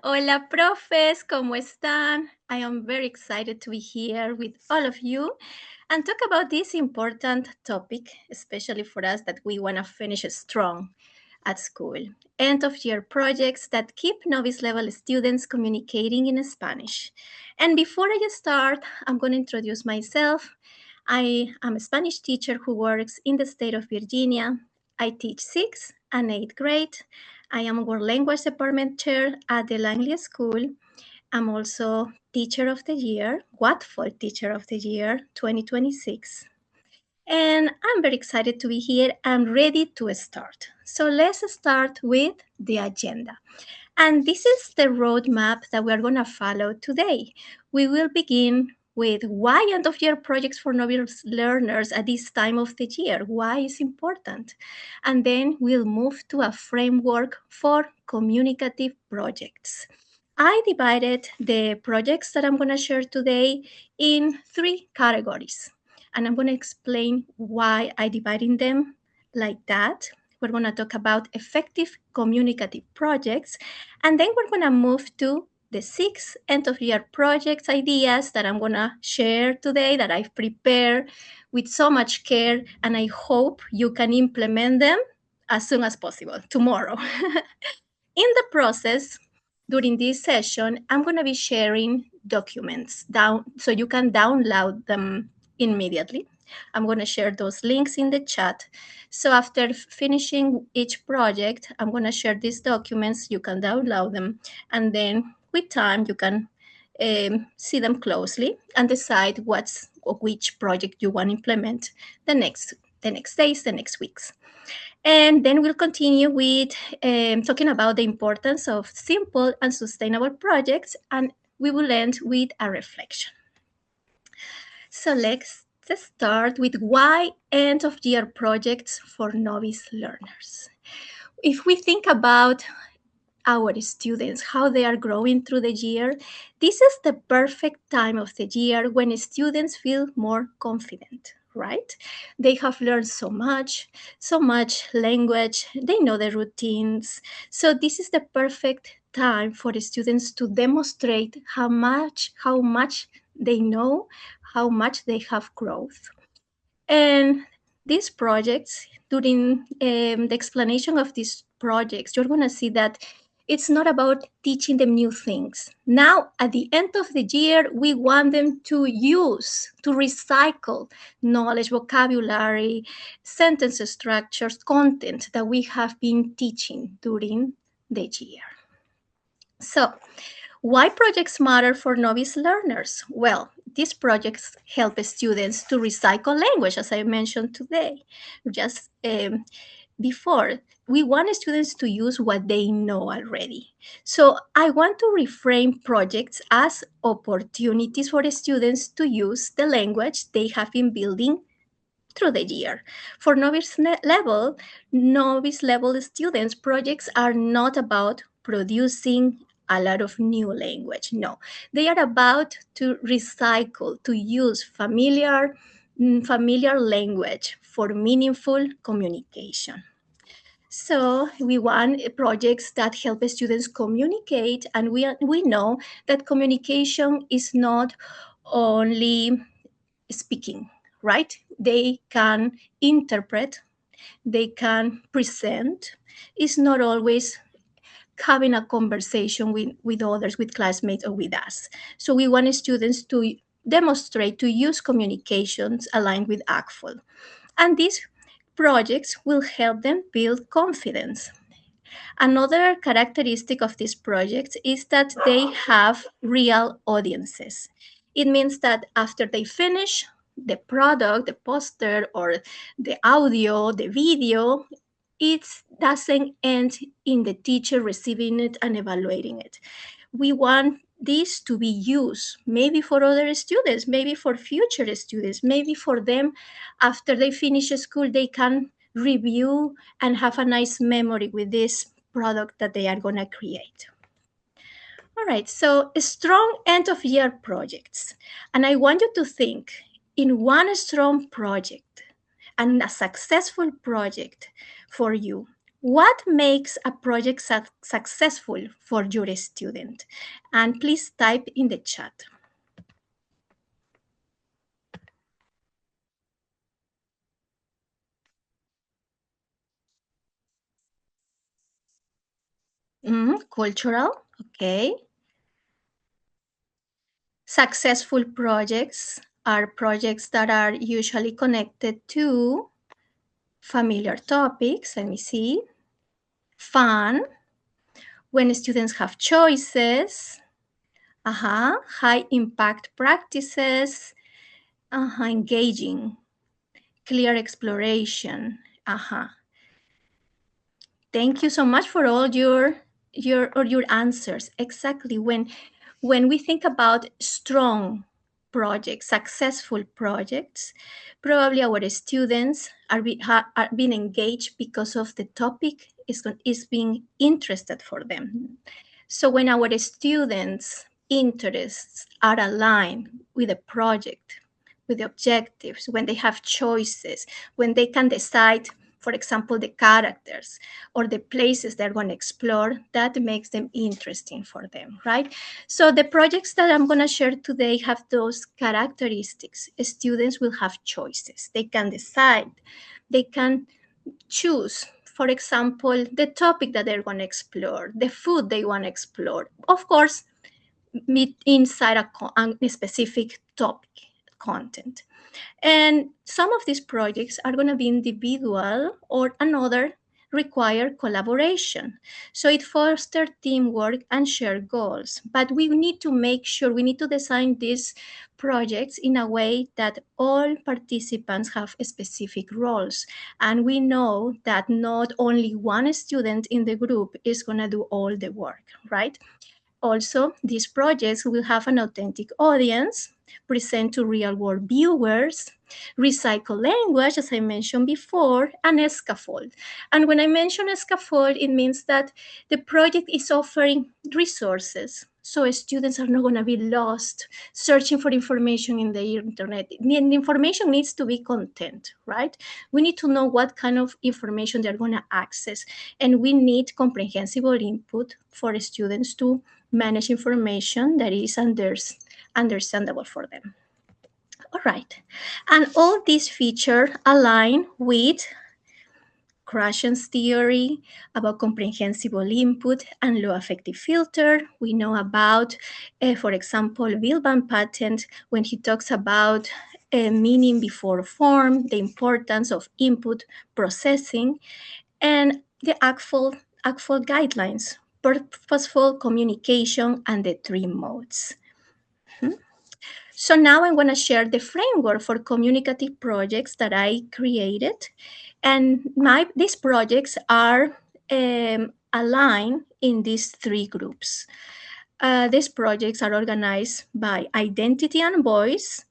Hola, profes, ¿cómo están? I am very excited to be here with all of you and talk about this important topic, especially for us that we want to finish strong at school. End of year projects that keep novice level students communicating in Spanish. And before I start, I'm going to introduce myself. I am a Spanish teacher who works in the state of Virginia. I teach 6th and 8th grade. I am World Language Department Chair at the Langley School. I'm also Teacher of the Year, Watford Teacher of the Year 2026. And I'm very excited to be here. I'm ready to start. So let's start with the agenda. And this is the roadmap that we're going to follow today. We will begin with why end of year projects for novice learners at this time of the year, why is important. And then we'll move to a framework for communicative projects. I divided the projects that I'm going to share today in 3 categories. And I'm going to explain why I divided them like that. We're going to talk about effective communicative projects, and then we're going to move to the 6 end-of-year projects ideas that I'm going to share today that I've prepared with so much care, and I hope you can implement them as soon as possible, tomorrow. In the process, during this session, I'm going to be sharing documents down so you can download them immediately. I'm going to share those links in the chat. So after finishing each project, I'm going to share these documents. You can download them. And then with time, you can see them closely and decide which project you want to implement the next days, the next weeks. And then we'll continue with talking about the importance of simple and sustainable projects, and we will end with a reflection. So let's start with why end-of-year projects for novice learners. If we think about our students, how they are growing through the year, this is the perfect time of the year when students feel more confident, right? They have learned so much language, they know the routines. So this is the perfect time for the students to demonstrate how much they know, how much they have growth. And these projects, during the explanation of these projects, you're going to see that it's not about teaching them new things. Now, at the end of the year, we want them to recycle knowledge, vocabulary, sentence structures, content that we have been teaching during the year. So, why projects matter for novice learners? Well, these projects help students to recycle language, as I mentioned today. Just before, we want students to use what they know already. So I want to reframe projects as opportunities for the students to use the language they have been building through the year. For novice-level students, projects are not about producing a lot of new language. No, they are about to recycle, to use familiar language for meaningful communication. So we want projects that help students communicate, and we know that communication is not only speaking, right? They can interpret, they can present. It's not always having a conversation with others, with classmates, or with us. So we want students to demonstrate, to use communications aligned with ACTFL. And these projects will help them build confidence. Another characteristic of these projects is that they have real audiences. It means that after they finish the product, the poster, or the audio, the video, it doesn't end in the teacher receiving it and evaluating it. We want this to be used maybe for other students, maybe for future students, maybe for them after they finish school, they can review and have a nice memory with this product that they are going to create. All right, so strong end of year projects. And I want you to think in one strong project and a successful project for you. What makes a project successful for your student? And please type in the chat. Cultural, okay. Successful projects are projects that are usually connected to familiar topics. Let me see. Fun, when students have choices. High impact practices. Engaging, clear exploration. Thank you so much for all your answers. Exactly. When we think about strong projects, successful projects, probably our students are being engaged because of the topic is being interested for them. So when our students' interests are aligned with the project, with the objectives, when they have choices, when they can decide, for example, the characters or the places they're going to explore, that makes them interesting for them, right? So the projects that I'm going to share today have those characteristics. Students will have choices. They can decide. They can choose, for example, the topic that they're going to explore, the food they want to explore. Of course, meet inside a specific topic content. And some of these projects are going to be individual, or another require collaboration. So it fosters teamwork and shared goals. But we need to make sure, we need to design these projects in a way that all participants have specific roles. And we know that not only one student in the group is going to do all the work, right? Also, these projects will have an authentic audience, present to real-world viewers, recycle language, as I mentioned before, and a scaffold. And when I mention a scaffold, it means that the project is offering resources. So students are not going to be lost searching for information in the internet. The information needs to be content, right? We need to know what kind of information they're going to access. And we need comprehensible input for students to manage information that is understandable for them. All right. And all these features align with Krashen's theory about comprehensible input and low affective filter. We know about, for example, Bill Van Patent when he talks about meaning before form, the importance of input processing, and the ACTFL guidelines, purposeful communication, and the three modes. So now I'm going to share the framework for communicative projects that I created. And these projects are aligned in these three groups. These projects are organized by identity and voice,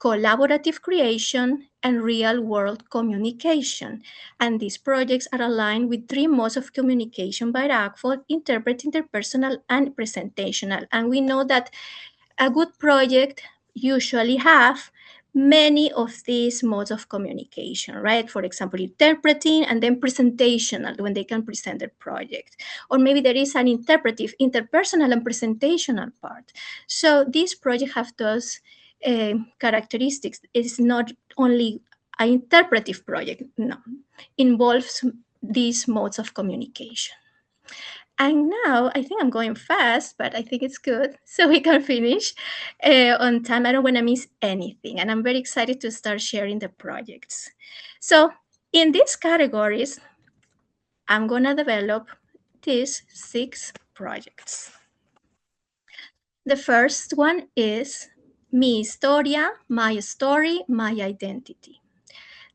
collaborative creation, and real-world communication. And these projects are aligned with three modes of communication by ACTFL: interpretive, interpersonal, and presentational. And we know that a good project usually have many of these modes of communication, right? For example, interpreting and then presentational when they can present their project. Or maybe there is an interpretive, interpersonal, and presentational part. So this project have those characteristics. It's not only an interpretive project, no. Involves these modes of communication. And now I think I'm going fast, but I think it's good so we can finish on time. I don't want to miss anything. And I'm very excited to start sharing the projects. So in these categories, I'm going to develop these 6 projects. The first one is Mi Historia, my story, my identity.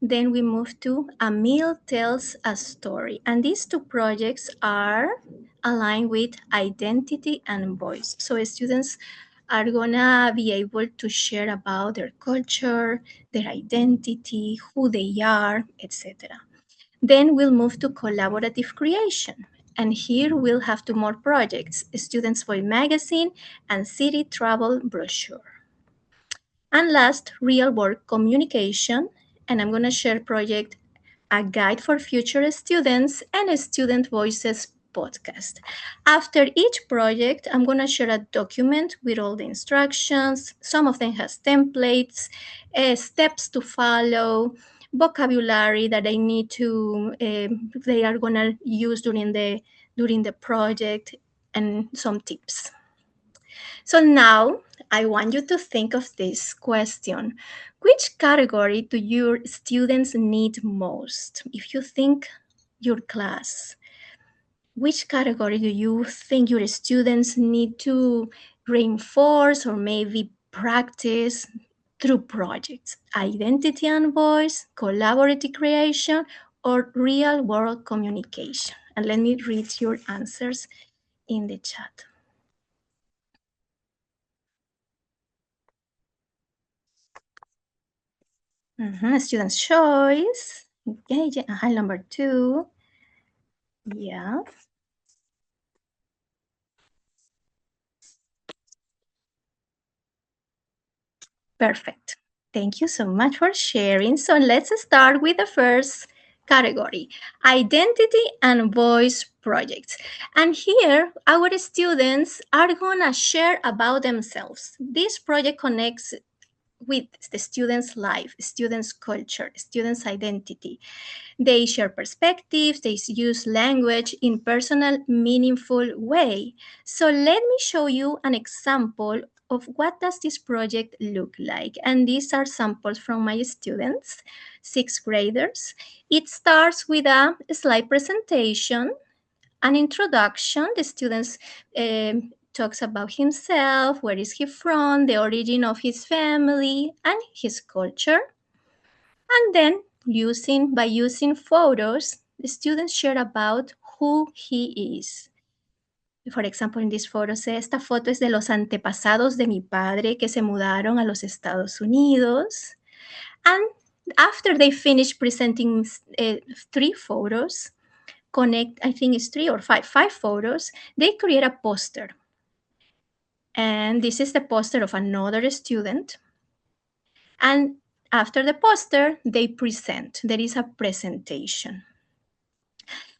Then we move to A Meal Tells a Story. And these 2 projects are aligned with identity and voice. So students are gonna be able to share about their culture, their identity, who they are, etc. Then we'll move to collaborative creation. And here we'll have 2 more projects, Students' Voice Magazine and City Travel Brochure. And last, real world communication. And I'm going to share project a guide for future students, and a student voices podcast. After each project, I'm going to share a document with all the instructions. Some of them has templates, steps to follow, vocabulary that I need to they are going to use during the project, and some tips. So now I want you to think of this question. Which category do your students need most? If you think your class, which category do you think your students need to reinforce or maybe practice through projects? Identity and voice, collaborative creation, or real world communication? And let me read your answers in the chat. Student's choice. Okay, number two. Yeah, perfect. Thank you so much for sharing. So let's start with the first category, identity and voice projects. And here, our students are gonna share about themselves. This project connects with the students' life, students' culture, students' identity. They share perspectives, they use language in personal, meaningful way. So let me show you an example of what does this project look like. And these are samples from my students, sixth graders. It starts with a slide presentation, an introduction. The students talks about himself, where is he from, the origin of his family, and his culture. And then by using photos, the students share about who he is. For example, in this photo say, esta foto es de los antepasados de mi padre que se mudaron a los Estados Unidos. And after they finish presenting three photos, I think it's three or five photos, they create a poster. And this is the poster of another student. And after the poster, they present. There is a presentation.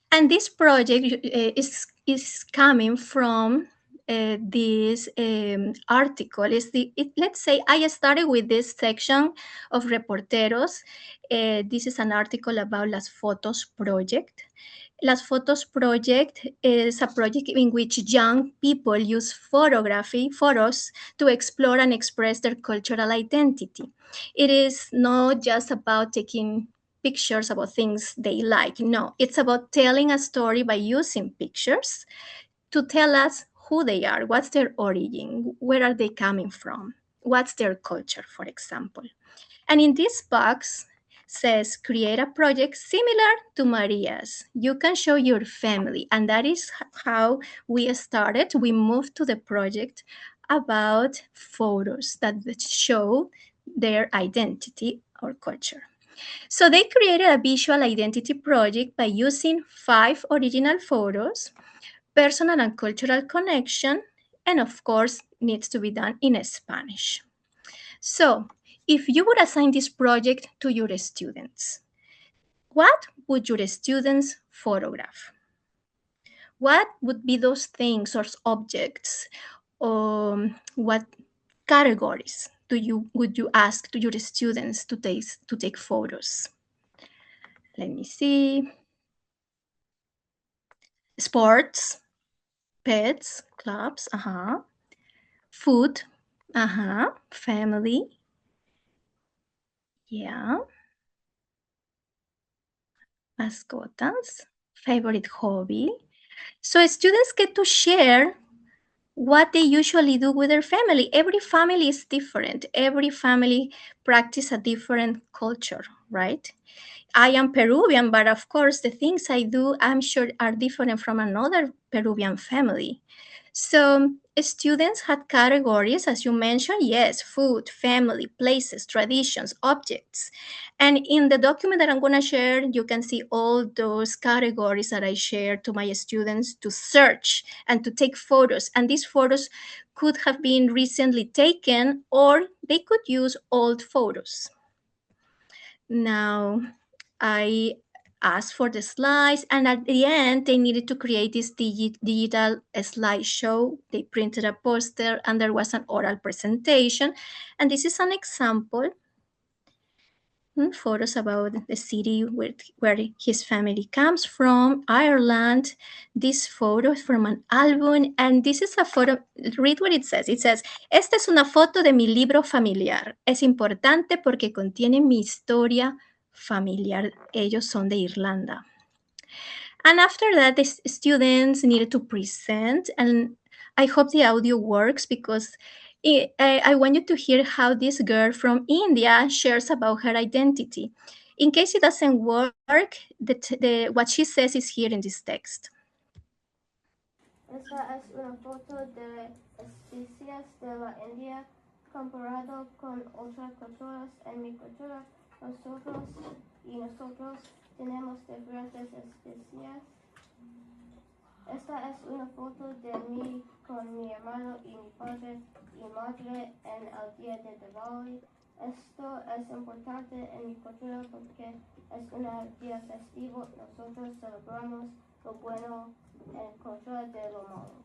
And this project is coming from this article. Let's say I started with this section of Reporteros. This is an article about Las Fotos Project. Las Fotos Project is a project in which young people use photos, to explore and express their cultural identity. It is not just about taking pictures about things they like. No, it's about telling a story by using pictures to tell us who they are, what's their origin, where are they coming from, what's their culture, for example. And in this box says create a project similar to Maria's. You can show your family, and that is how we started. We moved to the project about photos that show their identity or culture. So they created a visual identity project by using 5 original photos, personal and cultural connection, and of course, needs to be done in Spanish. So if you would assign this project to your students, what would your students photograph? What would be those things or objects? What categories would you ask to your students to take photos? Let me see. Sports, pets, clubs, food, family, yeah, mascotas, favorite hobby. So students get to share what they usually do with their family. Every family is different. Every family practice a different culture, right? I am Peruvian, but of course, the things I do, I'm sure, are different from another Peruvian family. So, students had categories, as you mentioned, yes, food, family, places, traditions, objects. And in the document that I'm going to share, you can see all those categories that I share to my students to search and to take photos. And these photos could have been recently taken, or they could use old photos. Now, I asked for the slides, and at the end, they needed to create this digital slideshow. They printed a poster, and there was an oral presentation. And this is an example, photos about the city where his family comes from, Ireland. This photo is from an album, and this is a photo. Read what it says. It says, esta es una foto de mi libro familiar. Es importante porque contiene mi historia familiar. Ellos son de Irlanda. And after that, the students needed to present, and I hope the audio works because I want you to hear how this girl from India shares about her identity. In case it doesn't work, what she says is here in this text. Esta es una foto de especies de la India comparado con otras culturas. En mi cultura, nosotros y nosotros tenemos diferentes especies. Esta es una foto de mí con mi hermano y mi padre y madre en el día de Diwali. Esto es importante en mi cultura porque es un día festivo. Nosotros celebramos lo bueno en contra de lo malo.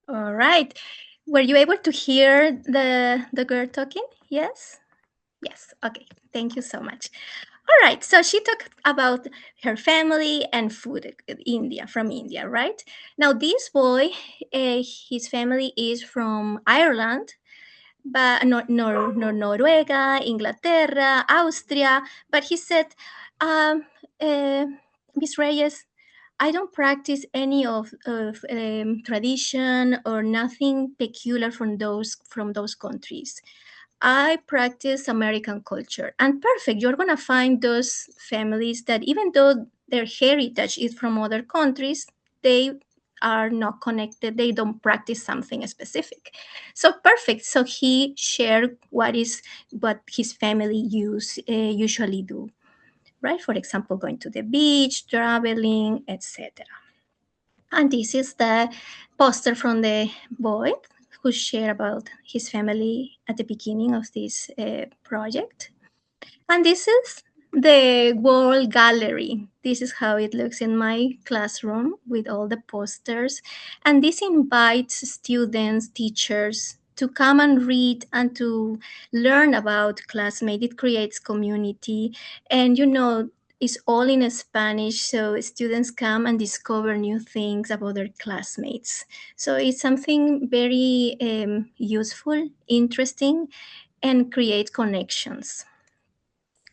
All right. Were you able to hear the girl talking? Yes? Yes. Okay. Thank you so much. All right. So she talked about her family and food, from India, right? Now, this boy, his family is from Ireland, but Noruega, Inglaterra, Austria. But he said, um, Miss Reyes, I don't practice any of tradition or nothing peculiar from those countries. I practice American culture. And perfect, you're gonna find those families that even though their heritage is from other countries, they are not connected. They don't practice something specific. So perfect. So he shared what his family usually do, right? For example, going to the beach, traveling, etc. And this is the poster from the boy who shared about his family at the beginning of this project. And this is the wall gallery. This is how it looks in my classroom with all the posters. And this invites students, teachers to come and read and to learn about classmates. It creates community. And it's all in Spanish, so students come and discover new things about their classmates. So it's something very useful, interesting, and create connections.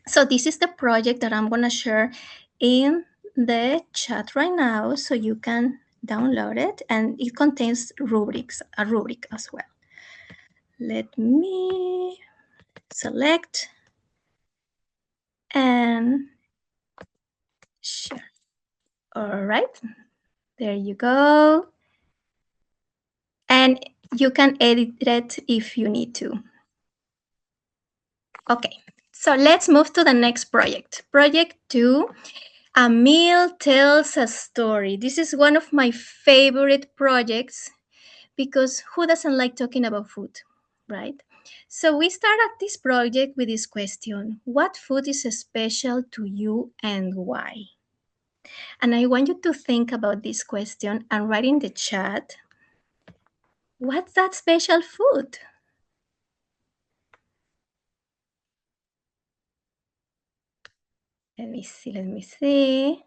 So this is the project that I'm going to share in the chat right now, so you can download it, and it contains a rubric as well. Let me select and share. All right, there you go. And you can edit it if you need to. Okay, so let's move to the next project. Project 2, a meal tells a story. This is one of my favorite projects because who doesn't like talking about food, right? So we started this project with this question: what food is special to you and why? And I want you to think about this question and write in the chat, what's that special food? Let me see.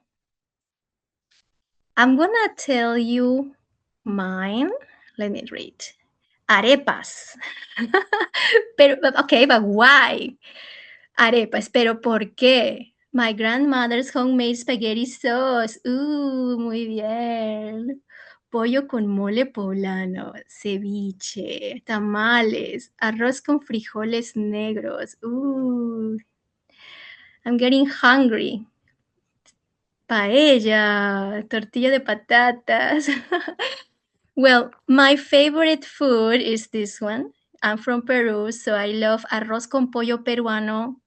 I'm gonna tell you mine. Let me read. Arepas. But why? Arepas, pero ¿por qué? My grandmother's homemade spaghetti sauce. Muy bien. Pollo con mole poblano, ceviche, tamales, arroz con frijoles negros. I'm getting hungry. Paella, tortilla de patatas. Well, my favorite food is this one. I'm from Peru, so I love arroz con pollo peruano,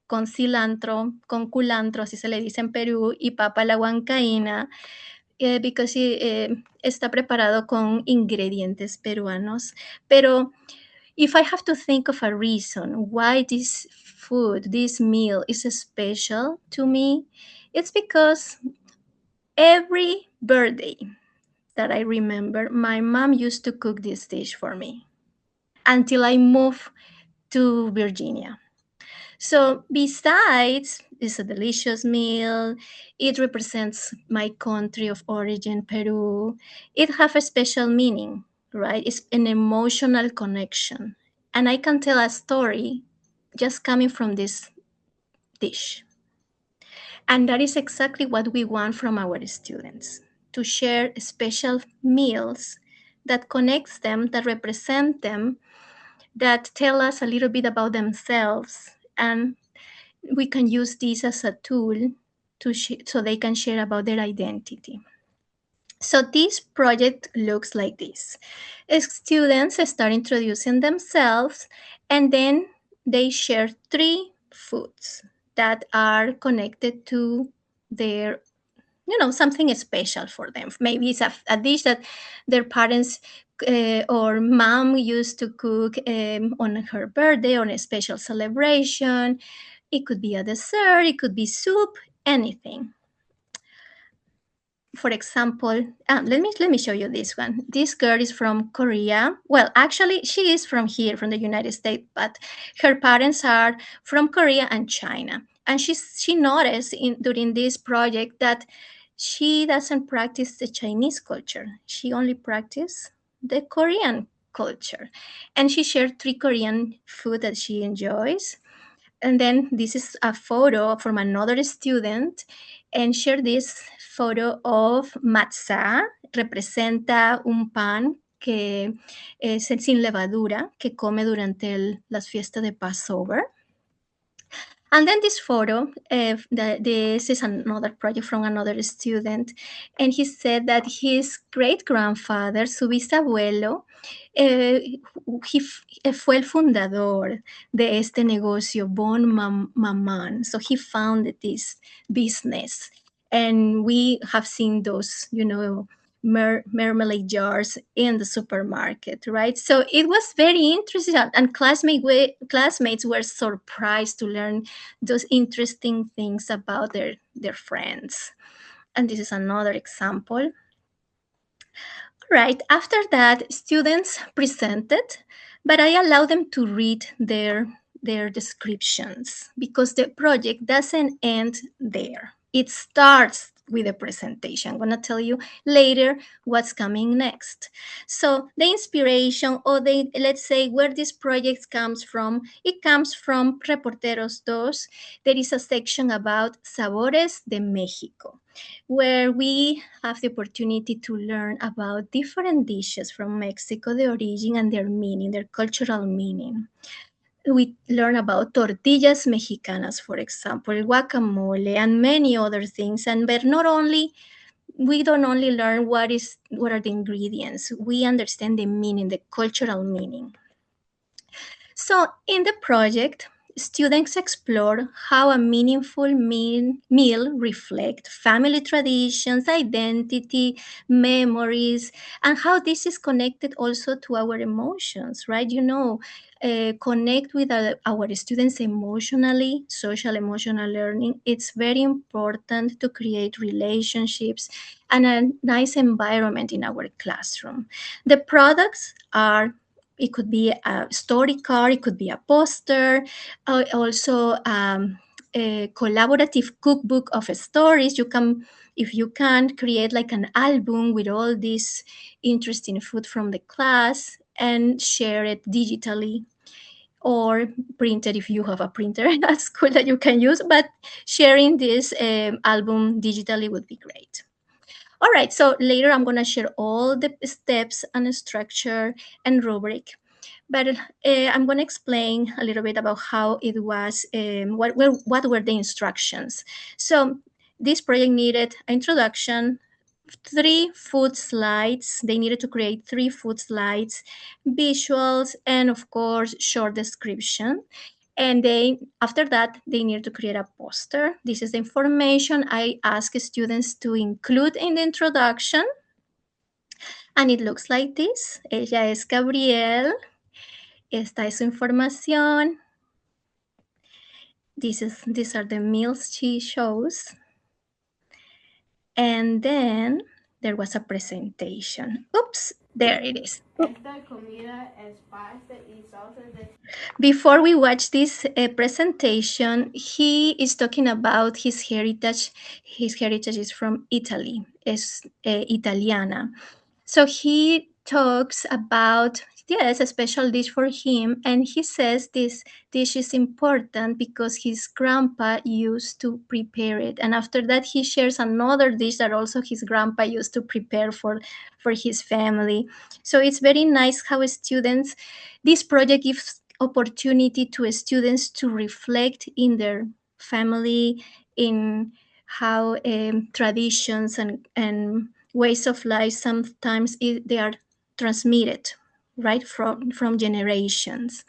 con cilantro, con culantro, así se le dice en Perú, y papa a la huancaína, because está preparado con ingredientes peruanos. Pero if I have to think of a reason why this food, this meal is special to me, it's because every birthday that I remember, my mom used to cook this dish for me until I moved to Virginia. So, besides, it's a delicious meal. It represents my country of origin, Peru. It has a special meaning, right? It's an emotional connection. And I can tell a story just coming from this dish. And that is exactly what we want from our students, to share special meals that connects them, that represent them, that tell us a little bit about themselves, and we can use this as a tool so they can share about their identity. So this project looks like this. Students start introducing themselves, and then they share three foods that are connected to their, something special for them. Maybe it's a dish that their parents or mom used to cook on her birthday or a special celebration. It could be a dessert, it could be soup, anything. For example, let me show you this one. This girl is from Korea. Well, actually, she is from here, from the United States, but her parents are from Korea and China. And she noticed during this project that she doesn't practice the Chinese culture. She only practices the Korean culture. And she shared three Korean food that she enjoys. And then this is a photo from another student, and share this photo of matzah. Representa un pan que es sin levadura, que come durante las fiestas de Passover. And then this photo, this is another project from another student, and he said that his great grandfather, su bisabuelo, fue el fundador de este negocio, Bon Maman. So he founded this business, and we have seen those, marmalade jars in the supermarket, right? So it was very interesting, and classmates were surprised to learn those interesting things about their friends. And this is another example. Right. After that, students presented, but I allow them to read their descriptions because the project doesn't end there. It starts with a presentation. I'm going to tell you later what's coming next. So the inspiration, or let's say where this project comes from, it comes from Reporteros Dos. There is a section about Sabores de México, where we have the opportunity to learn about different dishes from Mexico, the origin and their meaning, their cultural meaning. We learn about tortillas mexicanas, for example, guacamole, and many other things. And but not only we don't only learn what are the ingredients, we understand the meaning, the cultural meaning. So in the project, students explore how a meaningful meal reflects family traditions, identity, memories, and how this is connected also to our emotions, right? Connect with our students emotionally, social emotional learning. It's very important to create relationships and a nice environment in our classroom. The products are, it could be a story card, it could be a poster, also a collaborative cookbook of stories. If you can, create like an album with all this interesting food from the class and share it digitally, or print it if you have a printer at school that you can use. But sharing this album digitally would be great. All right, so later I'm going to share all the steps and structure and rubric, but I'm going to explain a little bit about how it was, what were the instructions. So this project needed introduction, three food slides. They needed to create three food slides, visuals, and of course, short description. And after that, they need to create a poster. This is the information I ask students to include in the introduction. And it looks like this. Ella es Gabriel. Esta es su información. These are the meals she shows. And then there was a presentation. Oops, there it is. Esta comida es parte y salsa de Before we watch this presentation, he is talking about his heritage. His heritage is from Italy, is Italiana. So he talks about, yes, a special dish for him. And he says this dish is important because his grandpa used to prepare it. And after that, he shares another dish that also his grandpa used to prepare for his family. So it's very nice how students, this project gives opportunity to students to reflect in their family, in how traditions and ways of life sometimes they are transmitted right from generations.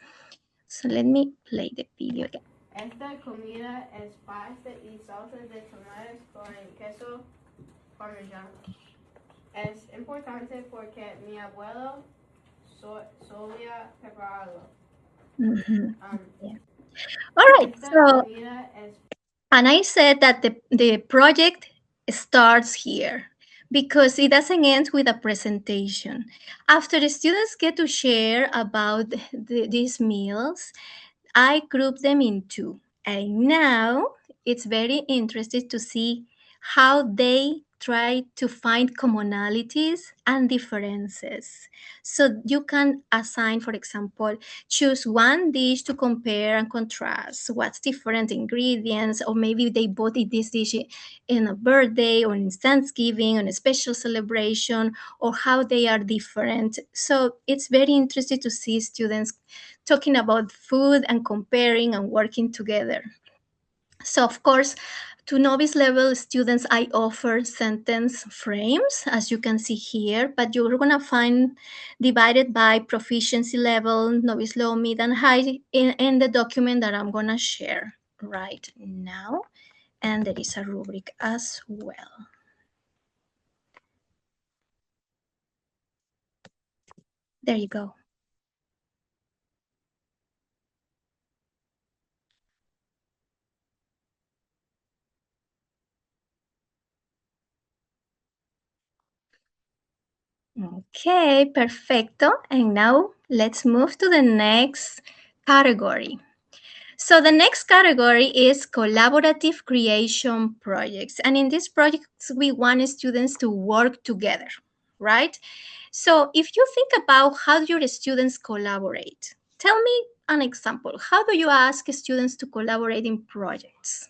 So let me play the video again. Esta comida es pasta y salsa de tomates con queso parmesano. Es importante porque mi abuelo solía prepararlo. Mhm. Yeah. All right. Esta So, comida es and I said that the project starts here because it doesn't end with a presentation. After the students get to share about these meals, I group them in two. And now it's very interesting to see how they try to find commonalities and differences. So you can assign, for example, choose one dish to compare and contrast what's different ingredients, or maybe they both eat this dish in a birthday or in Thanksgiving, on a special celebration, or how they are different. So it's very interesting to see students talking about food and comparing and working together. So, of course, to novice level students, I offer sentence frames, as you can see here, but you're going to find divided by proficiency level, novice, low, mid, and high in the document that I'm going to share right now. And there is a rubric as well. There you go. Okay, perfecto. And now let's move to the next category. So the next category is collaborative creation projects. And in these projects, we want students to work together, right? So if you think about how your students collaborate, tell me an example. How do you ask students to collaborate in projects?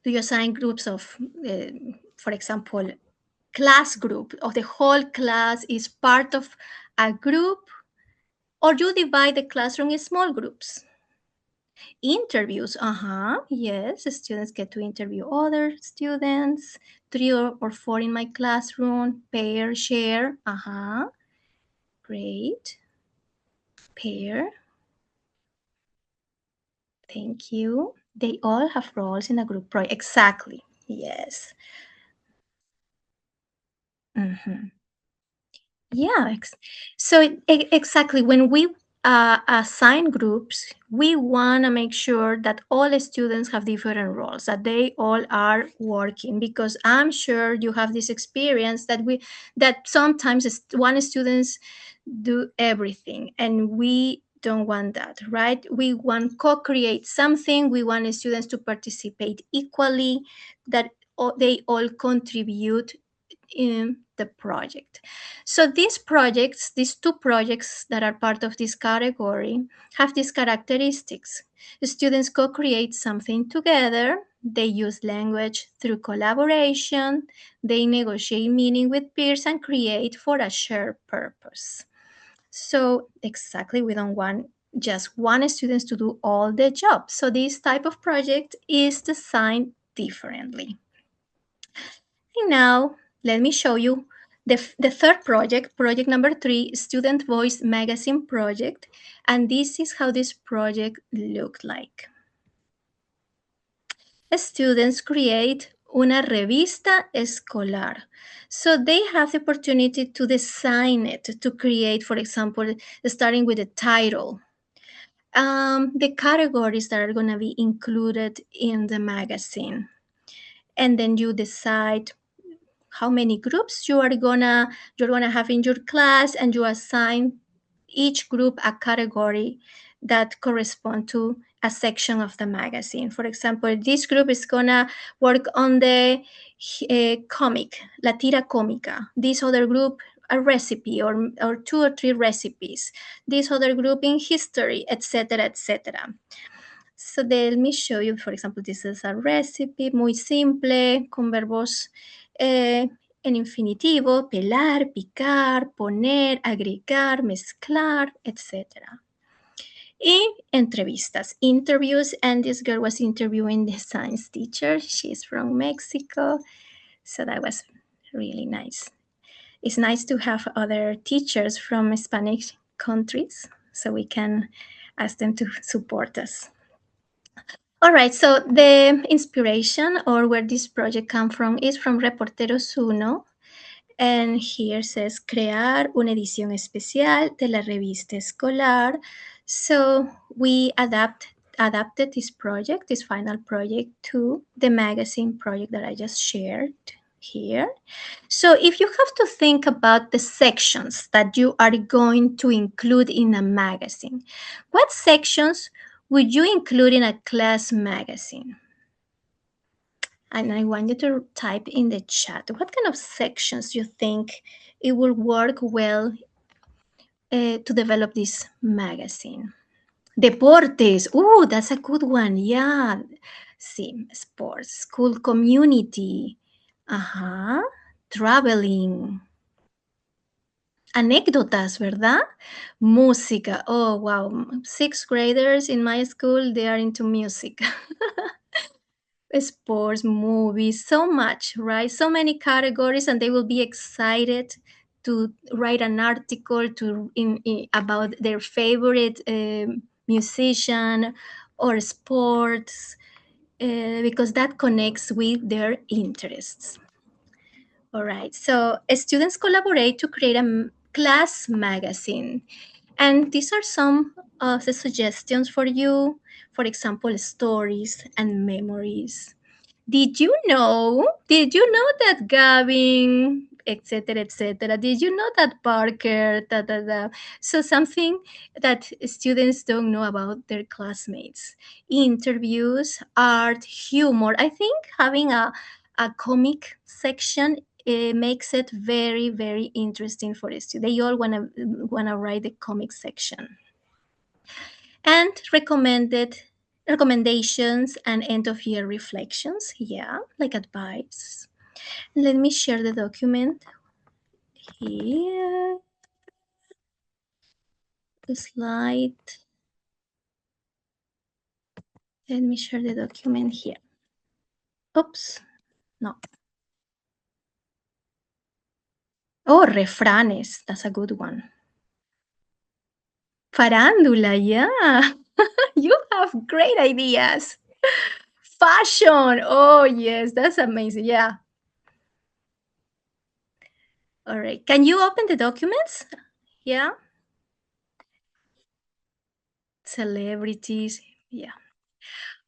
Do you assign groups of, for example, class group, or the whole class is part of a group, or you divide the classroom in small groups? Interviews, yes, the students get to interview other students, three or four in my classroom, pair, share, great, pair, thank you. They all have roles in a group project, exactly, yes. Mhm. Yeah, so exactly when we assign groups, we want to make sure that all the students have different roles, that they all are working. Because I'm sure you have this experience that sometimes one students do everything, and we don't want that, right? We want co-create something. We want students to participate equally, that they all contribute in the project. So these projects, these two projects that are part of this category, have these characteristics. The students co-create something together, they use language through collaboration, they negotiate meaning with peers and create for a shared purpose. So exactly, we don't want just one student to do all the job. So this type of project is designed differently. And now, let me show you the third project, project number 3, Student Voice Magazine project. And this is how this project looked like. The students create una revista escolar. So they have the opportunity to design it, to create, for example, starting with the title, the categories that are going to be included in the magazine. And then you decide how many groups you're gonna have in your class, and you assign each group a category that correspond to a section of the magazine. For example, this group is gonna work on the comic, la tira cómica. This other group a recipe, or two or three recipes. This other group in history, etc., etc. So let me show you, for example, this is a recipe muy simple con verbos en infinitivo: pelar, picar, poner, agregar, mezclar, etc. Y entrevistas, interviews, and this girl was interviewing the science teacher. She's from Mexico, so that was really nice. It's nice to have other teachers from Hispanic countries so we can ask them to support us. All right, so the inspiration, or where this project come from, is from Reporteros Uno, and here says crear una edición especial de la revista escolar. So we adapted this project, this final project, to the magazine project that I just shared here. So if you have to think about the sections that you are going to include in a magazine, what sections would you include in a class magazine? And I want you to type in the chat what kind of sections you think it will work well to develop this magazine. Deportes. Oh, that's a good one. Yeah. Sí, sports, school community. Ajá. Traveling. Anécdotas, ¿verdad? Música. Oh, wow. Sixth graders in my school, they are into music. Sports, movies, so much, right? So many categories, and they will be excited to write an article about their favorite musician or sports, because that connects with their interests. All right, so students collaborate to create a class magazine. And these are some of the suggestions for you. For example, stories and memories. Did you know that Gavin, etc., etc.? Did you know that Parker, da, da, da? So something that students don't know about their classmates. Interviews, art, humor. I think having a comic section makes it very, very interesting for the students. They all wanna write the comic section. And recommendations and end of year reflections. Yeah, like advice. Let me share the document here. The slide. Let me share the document here. Oops, no. Oh, refranes. That's a good one. Farándula, yeah. You have great ideas. Fashion. Oh, yes, that's amazing. Yeah. All right. Can you open the documents? Yeah. Celebrities. Yeah.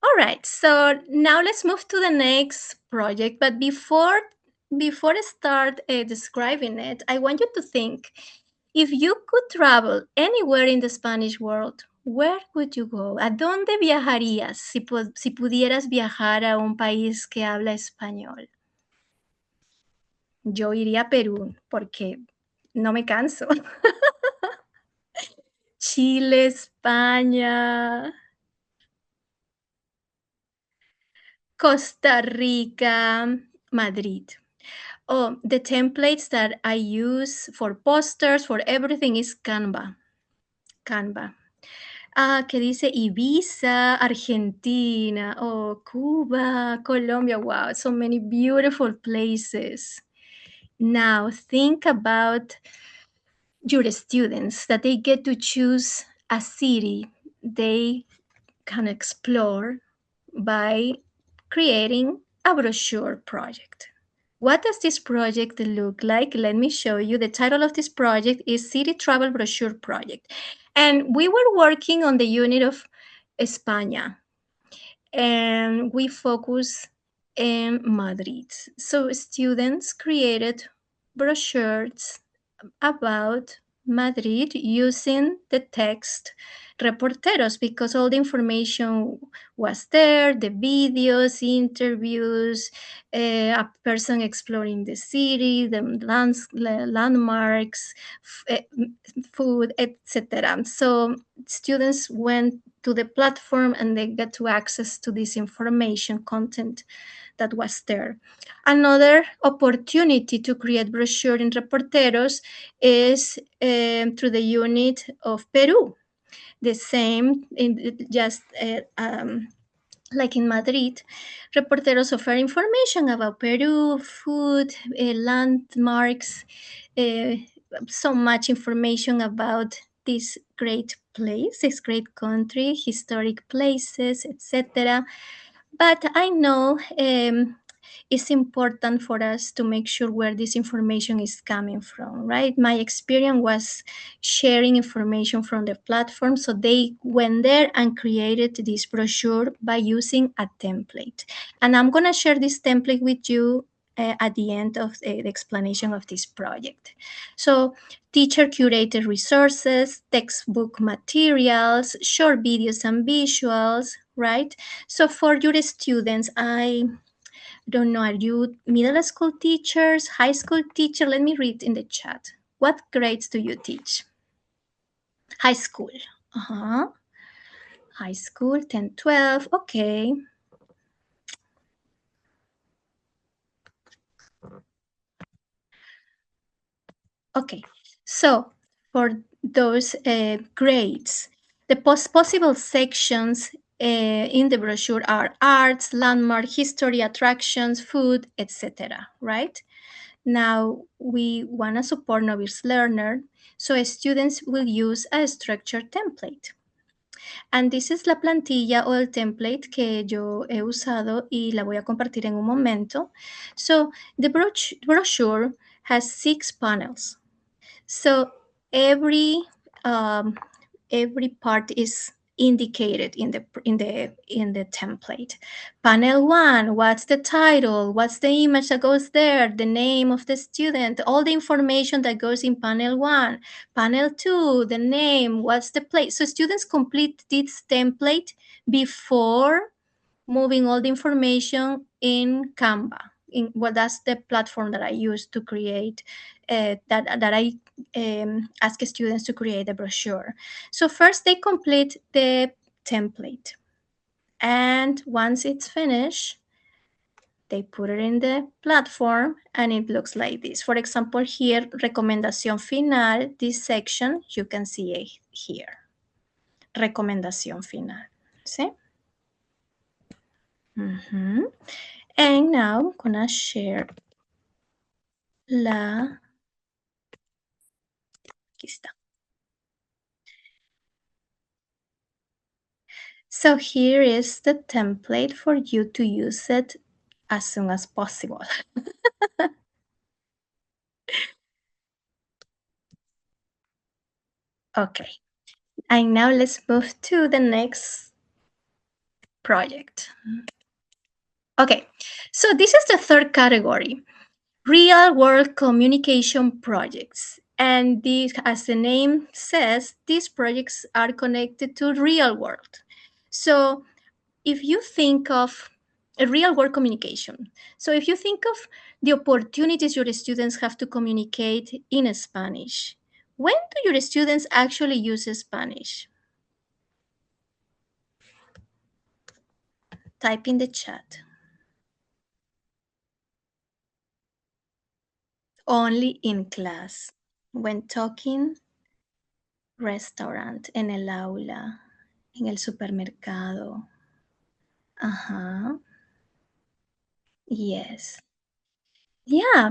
All right. So now let's move to the next project. But before I start describing it, I want you to think, if you could travel anywhere in the Spanish world, where would you go? ¿A dónde viajarías si pudieras viajar a un país que habla español? Yo iría a Perú porque no me canso. Chile, España, Costa Rica, Madrid. Oh, the templates that I use for posters, for everything, is Canva. Canva. Que dice Ibiza, Argentina, oh, Cuba, Colombia. Wow, so many beautiful places. Now think about your students, that they get to choose a city they can explore by creating a brochure project. What does this project look like? Let me show you. The title of this project is City Travel Brochure Project. And we were working on the unit of España, and we focus in Madrid. So students created brochures about Madrid using the text reporteros, because all the information was there, the videos, interviews, a person exploring the city, the landmarks, food, etc. So students went to the platform and they got to access to this information content that was there. Another opportunity to create brochure in reporteros is through the unit of Peru. The same, just like in Madrid, reporteros offer information about Peru, food, landmarks, uh, so much information about this great place, this great country, historic places, etc. But I know it's important for us to make sure where this information is coming from, right? My experience was sharing information from the platform. So they went there and created this brochure by using a template. And I'm going to share this template with you at the end of the explanation of this project. So teacher curated resources, textbook materials, short videos and visuals, right? So for your students, I don't know, are you middle school teachers, high school teacher? Let me read in the chat. What grades do you teach? High school. Uh-huh. High school, 10, 12. Okay. Okay. So for those grades, the possible sections in the brochure are arts, landmark, history, attractions, food, etc. Right? Now we want to support novice learner, so students will use a structured template. And this is la plantilla o el template que yo he usado y la voy a compartir en un momento. So the brochure has 6 panels. So every um, every part is indicated in the template. Panel 1, what's the title, what's the image that goes there, the name of the student, all the information that goes in panel 1. Panel 2, the name, what's the place. So students complete this template before moving all the information in Canva. That's the platform that I use to create that I ask students to create a brochure. So first they complete the template, and once it's finished, they put it in the platform and it looks like this. For example, here, recomendación final, this section, you can see it here. Recomendación final. See? Mm-hmm. And now I'm gonna share aquí está. So here is the template for you to use it as soon as possible. Okay, and now let's move to the next project. Okay, so this is the third category, real world communication projects. And these, as the name says, these projects are connected to real world. So if you think of a real world communication, so if you think of the opportunities your students have to communicate in Spanish, when do your students actually use Spanish? Type in the chat. Only in class. When talking, restaurant, en el aula, en el supermercado. Uh-huh. Yes. Yeah.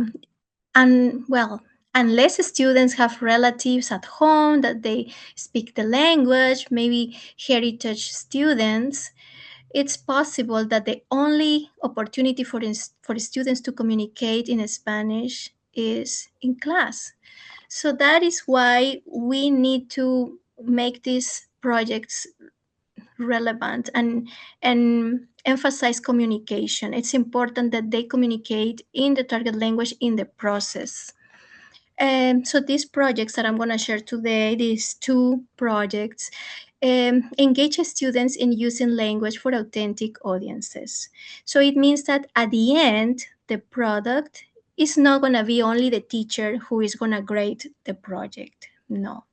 And well, unless students have relatives at home that they speak the language, maybe heritage students, it's possible that the only opportunity for students to communicate in Spanish is in class. So that is why we need to make these projects relevant and emphasize communication. It's important that they communicate in the target language in the process. And so these projects that I'm going to share today, these two projects, engage students in using language for authentic audiences. So it means that at the end, the product is not going to be only the teacher who is going to grade the project. No,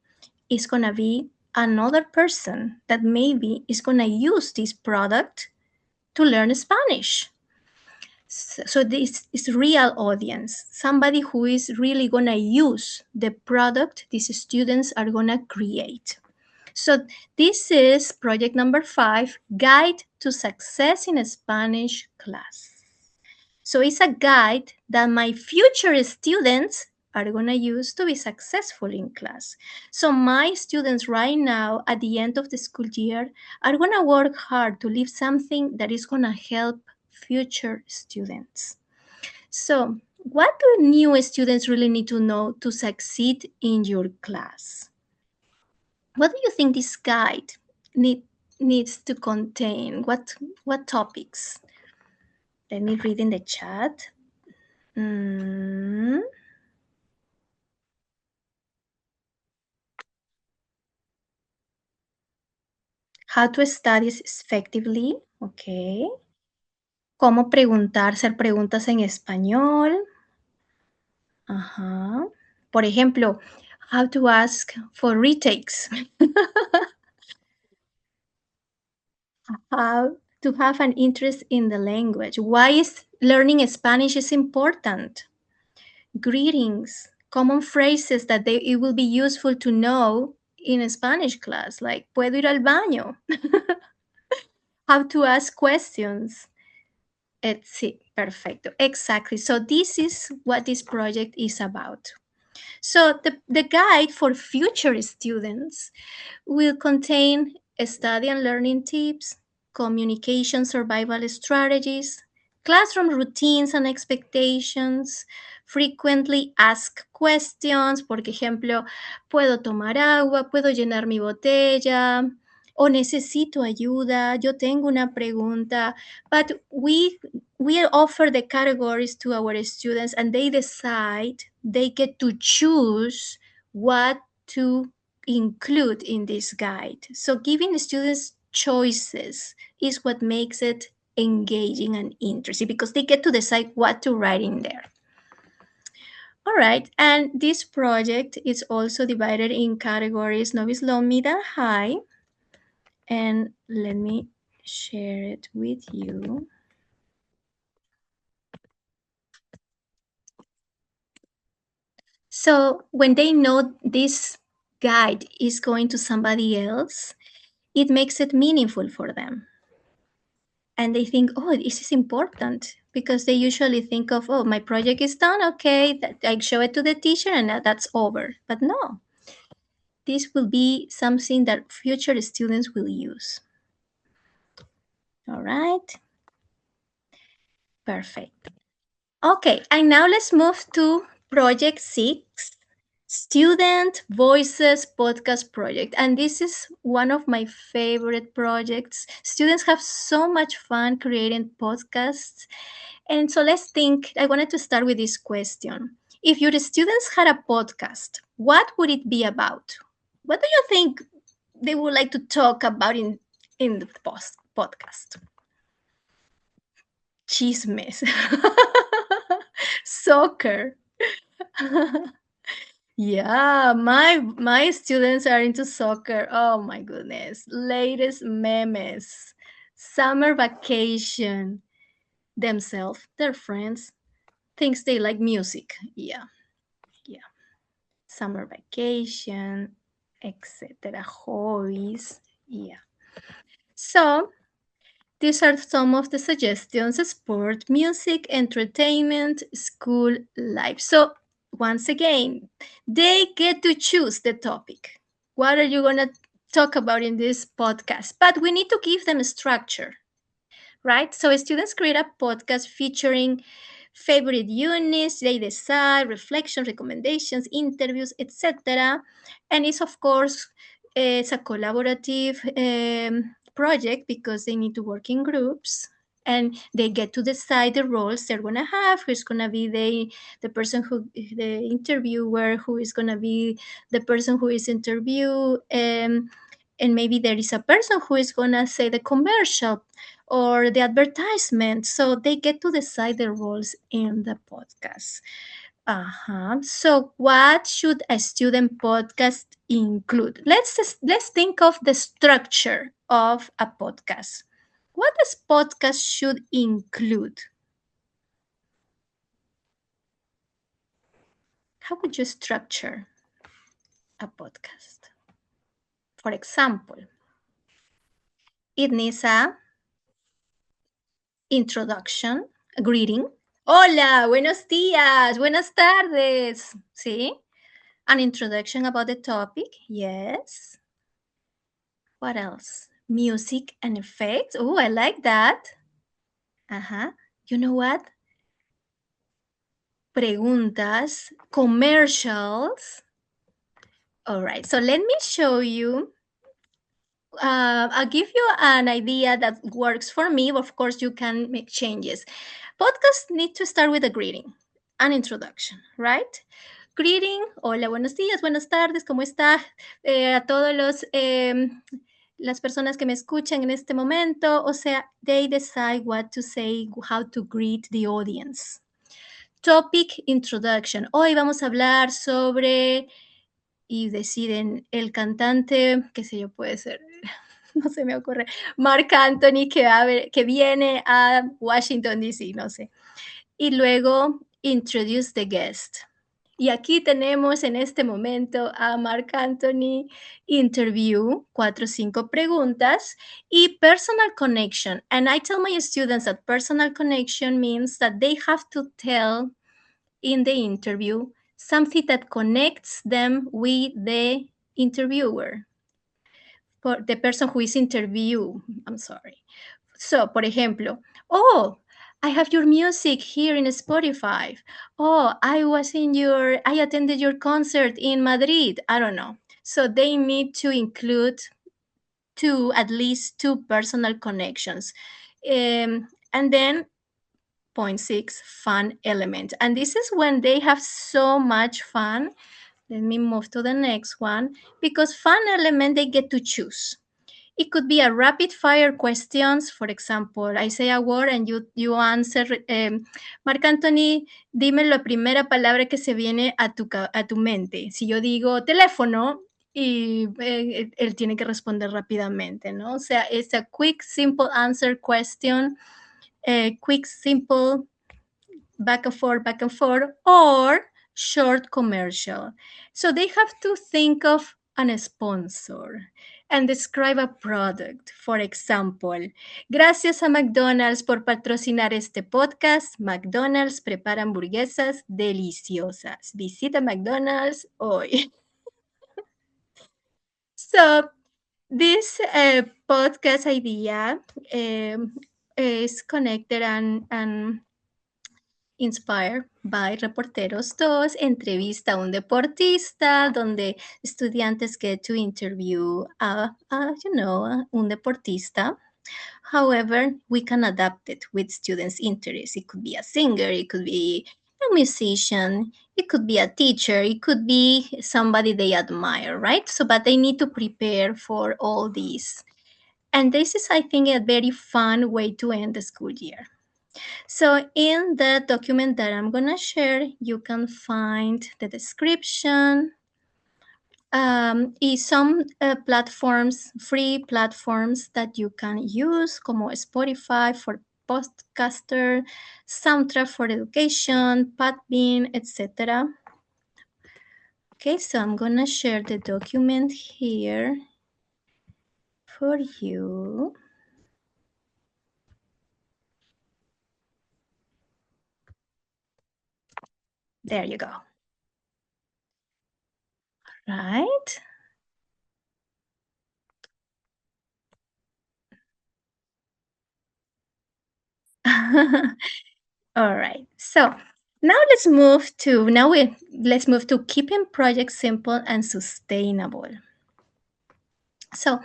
it's going to be another person that maybe is going to use this product to learn Spanish. So this is real audience, somebody who is really going to use the product these students are going to create. So this is project number 5, Guide to Success in a Spanish Class. So it's a guide that my future students are going to use to be successful in class. So my students right now at the end of the school year are going to work hard to leave something that is going to help future students. So what do new students really need to know to succeed in your class? What do you think this guide needs to contain? What topics? Let me read in the chat. Mm. How to study effectively. Okay. Cómo preguntar, hacer preguntas en español. Ajá. Por ejemplo, how to ask for retakes. How to have an interest in the language. Why is learning Spanish is important? Greetings, common phrases that it will be useful to know in a Spanish class, like puedo ir al baño. How to ask questions. Sí, perfecto. Exactly. So this is what this project is about. So the guide for future students will contain study and learning tips, communication survival strategies, classroom routines and expectations, frequently asked questions, por ejemplo, ¿puedo tomar agua? ¿Puedo llenar mi botella? ¿O necesito ayuda? Yo tengo una pregunta. But we offer the categories to our students and they decide, they get to choose what to include in this guide. So giving the students choices is what makes it engaging and interesting because they get to decide what to write in there. All right, and this project is also divided in categories Novice-Level, Mid, and High. And let me share it with you. So when they know this guide is going to somebody else, it makes it meaningful for them. And they think, oh, this is important because they usually think of, oh, my project is done. Okay, I show it to the teacher and that's over. But no, this will be something that future students will use. All right. Perfect. Okay, and now let's move to project 6, Student Voices Podcast Project. And this is one of my favorite projects. Students have so much fun creating podcasts. And so let's think. I wanted to start with this question. If your students had a podcast, what would it be about? What do you think they would like to talk about in the podcast? Chismes. Soccer. Yeah, my students are into soccer. Oh my goodness. Latest memes. Summer vacation. Themselves, their friends, thinks they like music. Yeah. Yeah. Summer vacation, etc. Hobbies. Yeah. So these are some of the suggestions: sport, music, entertainment, school life. So once again, they get to choose the topic. What are you going to talk about in this podcast? But we need to give them a structure. right? So students create a podcast featuring favorite units, they decide, reflection, recommendations, interviews, etc. And it's of course it's a collaborative project because they need to work in groups and they get to decide the roles they're gonna have, who's gonna be the person who the interviewer, who is gonna be the person who is interviewed, and maybe there is a person who is gonna say the commercial or the advertisement. So they get to decide the roles in the podcast. So what should a student podcast include? Let's think of the structure of a podcast. What does podcast should include? How would you structure a podcast? For example, it needs a introduction, a greeting. Hola, buenos días, buenas tardes. ¿Sí? An introduction about the topic, yes. What else? Music and effects. Oh, I like that. Uh-huh. You know what? Preguntas, commercials. All right, so let me show you. I'll give you an idea that works for me. Of course, you can make changes. Podcasts need to start with a greeting, an introduction, right? Greeting, hola, buenos días, buenas tardes, ¿cómo está? A todos las personas que me escuchan en este momento, o sea, they decide what to say, how to greet the audience. Topic introduction. Hoy vamos a hablar sobre, y deciden el cantante, qué sé yo, puede ser, no se me ocurre, Mark Anthony que viene a Washington, D.C., no sé. Y luego, introduce the guest. Y aquí tenemos en este momento a Mark Anthony interview, 4 o 5 preguntas, y personal connection. And I tell my students that personal connection means that they have to tell in the interview something that connects them with the interviewer, for the person who is interviewed. I'm sorry. So, por ejemplo, oh, I have your music here in Spotify. Oh, I attended your concert in Madrid. I don't know. So they need to include at least two personal connections. And then point six, fun element. And this is when they have so much fun. Let me move to the next one because fun element, they get to choose. It could be a rapid fire questions. For example, I say a word and you answer. Marc Anthony, dime la primera palabra que se viene a tu mente. Si yo digo teléfono, y él tiene que responder rápidamente, ¿no? O sea, es a quick, simple answer question, quick, simple back and forth, or short commercial. So they have to think of an sponsor and describe a product. For example, gracias a McDonald's por patrocinar este podcast. McDonald's prepara hamburguesas deliciosas. Visita McDonald's hoy. So this podcast idea is connected and Inspired by Reporteros 2, entrevista a un deportista, donde estudiantes get to interview un deportista. However, we can adapt it with students' interests. It could be a singer, it could be a musician, it could be a teacher, it could be somebody they admire, right? So, but they need to prepare for all these. And this is, I think, a very fun way to end the school year. So in the document that I'm gonna share, you can find the description, some platforms, free platforms that you can use, como Spotify for podcaster, Soundtrack for education, Podbean, etc. Okay, so I'm gonna share the document here for you. There you go. Right? All right. So let's move to keeping projects simple and sustainable. So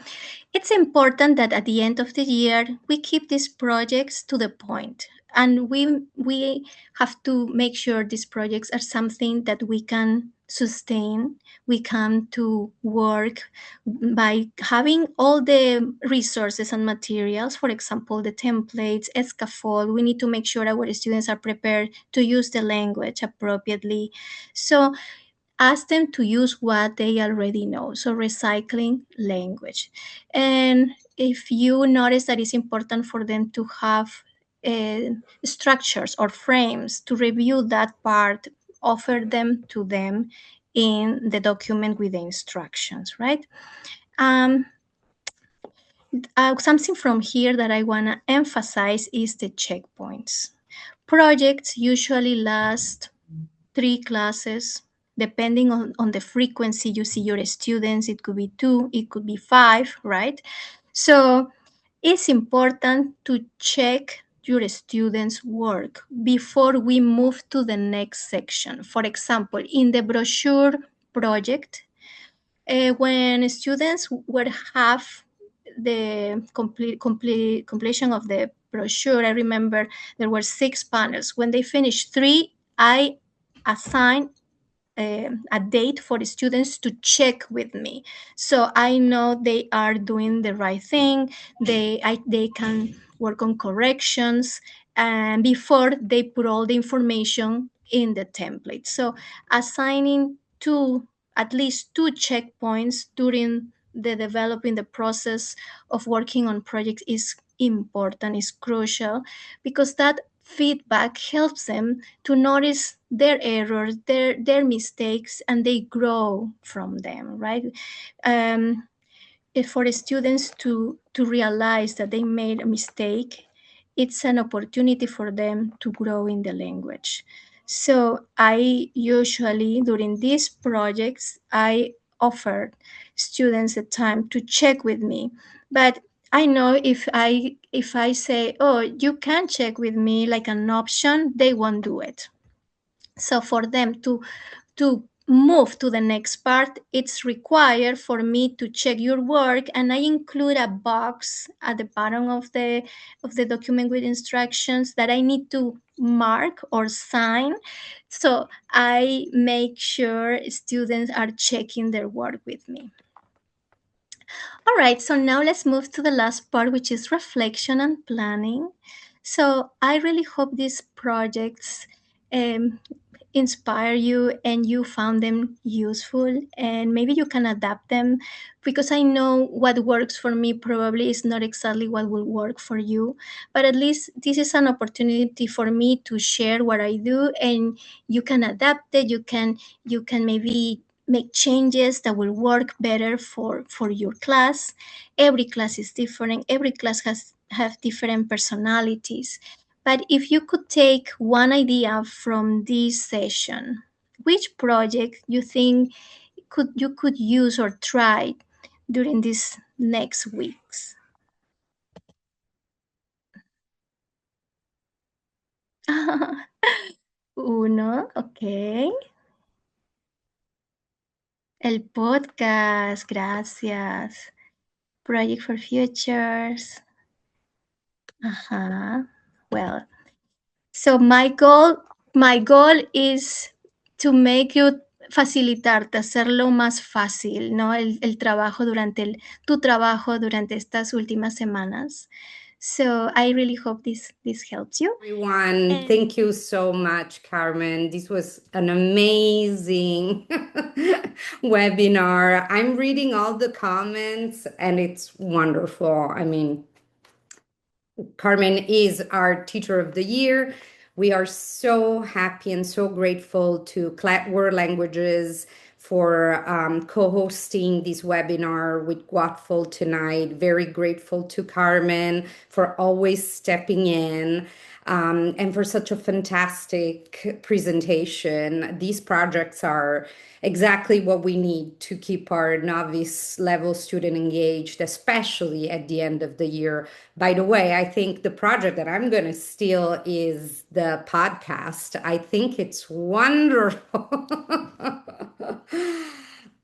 it's important that at the end of the year we keep these projects to the point, and we have to make sure these projects are something that we can sustain. We come to work by having all the resources and materials. For example, the templates, scaffold. We need to make sure our students are prepared to use the language appropriately. So ask them to use what they already know. So recycling language. And if you notice that it's important for them to have structures or frames to review that part, offer them in the document with the instructions, right? Um, Something from here that I want to emphasize is the checkpoints. Projects usually last 3 classes, depending on the frequency you see your students. It could be 2, it could be 5, right? So it's important to check your students' work before we move to the next section. For example, in the brochure project, when students would have the completion of the brochure, I remember there were 6 panels. When they finished 3, I assigned a date for the students to check with me, so I know they are doing the right thing. They can work on corrections, and before they put all the information in the template. So assigning at least 2 checkpoints during the developing the process of working on projects is important, is crucial, because that feedback helps them to notice their errors, their mistakes, and they grow from them, right? Um, for the students to realize that they made a mistake, it's an opportunity for them to grow in the language. So I usually, during these projects, I offer students the time to check with me. But I know if I say, oh, you can check with me like an option, they won't do it. So for them to move to the next part, it's required for me to check your work, and I include a box at the bottom of the document with instructions that I need to mark or sign. So I make sure students are checking their work with me. All right, so now let's move to the last part, which is reflection and planning. So I really hope these projects um, inspire you and you found them useful, and maybe you can adapt them, because I know what works for me probably is not exactly what will work for you. But at least this is an opportunity for me to share what I do, and you can adapt it. You can maybe make changes that will work better for your class. Every class is different. Every class has have different personalities. But if you could take one idea from this session, which project you think you could use or try during these next weeks? Uno, okay. El podcast, gracias. Project for Futures. Ajá. Well, so my goal is to make you facilitarte, hacerlo más fácil, ¿no? El trabajo tu trabajo durante estas últimas semanas. So I really hope this helps you. Everyone, thank you so much, Carmen. This was an amazing webinar. I'm reading all the comments and it's wonderful. I mean, Carmen is our Teacher of the Year. We are so happy and so grateful to World Languages for co-hosting this webinar with Guatful tonight. Very grateful to Carmen for always stepping in. and for such a fantastic presentation. These projects are exactly what we need to keep our novice level student engaged, especially at the end of the year. By the way, I think the project that I'm going to steal is the podcast. I think it's wonderful.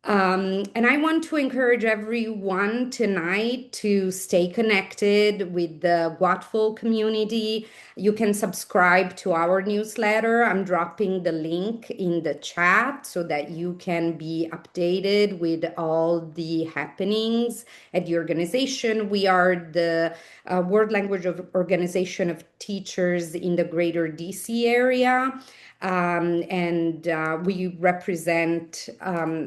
And I want to encourage everyone tonight to stay connected with the Guatful community. You can subscribe to our newsletter. I'm dropping the link in the chat so that you can be updated with all the happenings at the organization. We are the World Language of Organization of Teachers in the greater DC area. And we represent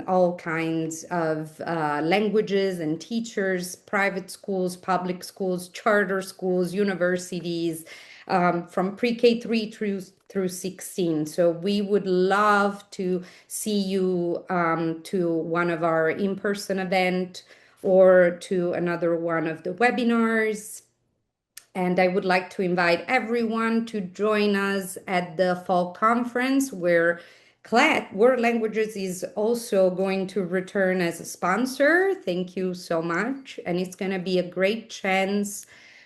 all kinds of languages and teachers, private schools, public schools, charter schools, universities, from pre-K 3 through 16. So we would love to see you to one of our in-person event or to another one of the webinars. And I would like to invite everyone to join us at the fall conference where CLET, World Languages, is also going to return as a sponsor. Thank you so much. And it's going to be a great chance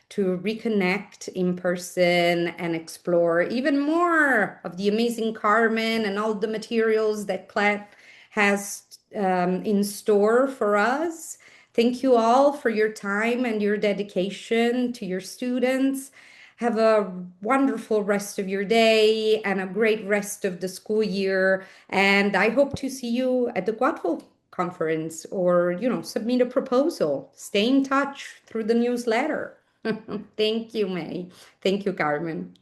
to reconnect in person and explore even more of the amazing Carmen and all the materials that CLET has in store for us. Thank you all for your time and your dedication to your students. Have a wonderful rest of your day and a great rest of the school year. And I hope to see you at the Guatful conference or, submit a proposal. Stay in touch through the newsletter. Thank you, May. Thank you, Carmen.